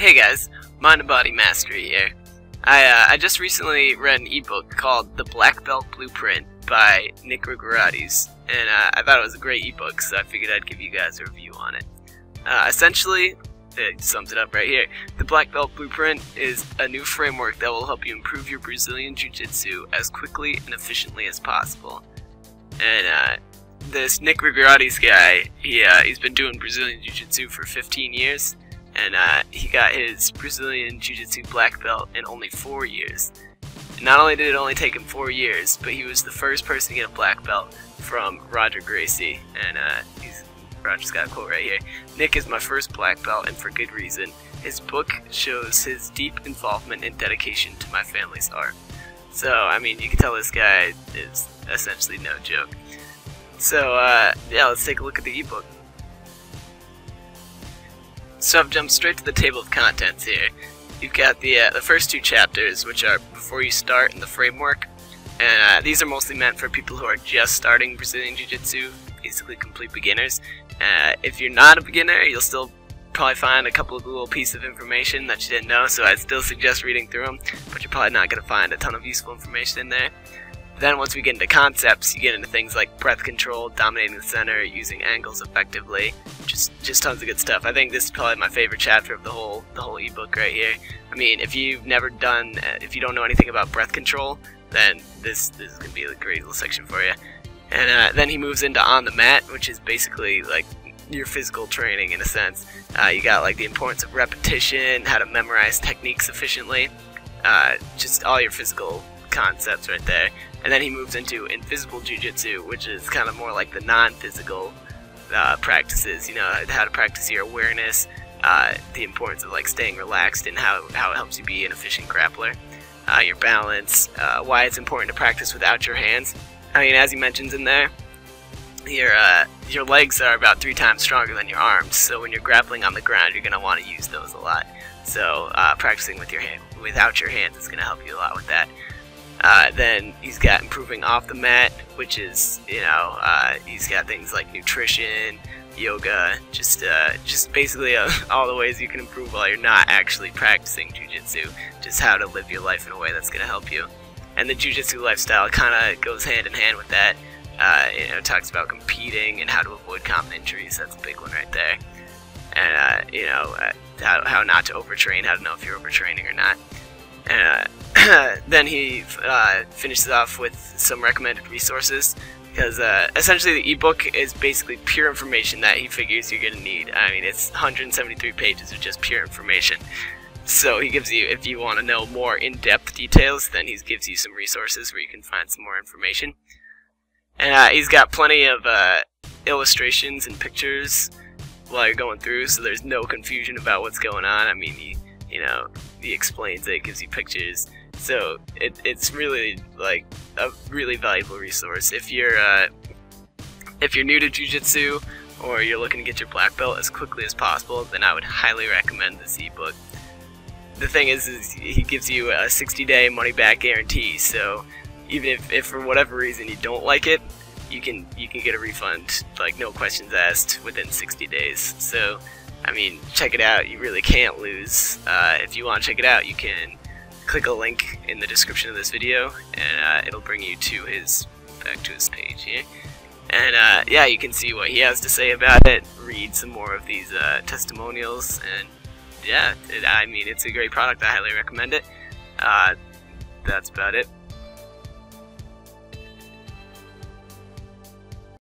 Hey guys, Mind and Body Mastery here. I just recently read an ebook called The Black Belt Blueprint by Nic Gregoriades, and I thought it was a great ebook, so I figured I'd give you guys a review on it. Essentially, it sums it up right here. The Black Belt Blueprint is a new framework that will help you improve your Brazilian Jiu Jitsu as quickly and efficiently as possible. And this Nic Gregorades guy, he's been doing Brazilian Jiu Jitsu for 15 years. And he got his Brazilian Jiu Jitsu black belt in only 4 years. And not only did it only take him 4 years, but he was the first person to get a black belt from Roger Gracie. And Roger's got a quote right here. "Nick is my first black belt, and for good reason. His book shows his deep involvement and dedication to my family's art." So, I mean, you can tell this guy is essentially no joke. So, yeah, let's take a look at the ebook. So I've jumped straight to the table of contents here. You've got the first two chapters, which are before you start and the framework. And these are mostly meant for people who are just starting Brazilian Jiu Jitsu, basically complete beginners. If you're not a beginner, you'll still probably find a couple of little pieces of information that you didn't know, so I'd still suggest reading through them, but you're probably not going to find a ton of useful information in there. Then once we get into concepts, you get into things like breath control, dominating the center, using angles effectively, just tons of good stuff. I think this is probably my favorite chapter of the whole ebook right here. I mean, if you don't know anything about breath control, then this is gonna be a great little section for you. And then he moves into on the mat, which is basically like your physical training in a sense. You got like the importance of repetition, how to memorize techniques efficiently, just all your physical concepts right there. And then he moves into invisible jiu-jitsu, which is kind of more like the non-physical practices, you know, how to practice your awareness, the importance of like staying relaxed and how it helps you be an efficient grappler, your balance, why it's important to practice without your hands. I mean, as he mentions in there, your legs are about 3 times stronger than your arms, so when you're grappling on the ground, you're going to want to use those a lot. So practicing without your hands is going to help you a lot with that. Then he's got improving off the mat, which is, you know, he's got things like nutrition, yoga, just basically all the ways you can improve while you're not actually practicing jiu-jitsu, just how to live your life in a way that's going to help you. And the jiu-jitsu lifestyle kind of goes hand in hand with that. You know, it talks about competing and how to avoid common injuries. That's a big one right there. And, you know, how not to overtrain, how to know if you're overtraining or not. And then he finishes off with some recommended resources, because essentially the ebook is basically pure information that he figures you're going to need. I mean, it's 173 pages of just pure information. So he gives you, if you want to know more in-depth details, then he gives you some resources where you can find some more information. And he's got plenty of illustrations and pictures while you're going through, so there's no confusion about what's going on. I mean, he explains it, gives you pictures, so it's really like a really valuable resource. If you're new to jiu-jitsu or you're looking to get your black belt as quickly as possible, then I would highly recommend this ebook. The thing is he gives you a 60-day money-back guarantee, so even if for whatever reason you don't like it, you can get a refund, like no questions asked, within 60 days. So I mean, check it out. You really can't lose. If you want to check it out, you can click a link in the description of this video, and it'll bring you to back to his page here. And yeah, you can see what he has to say about it. Read some more of these testimonials, and yeah, I mean, it's a great product. I highly recommend it. That's about it.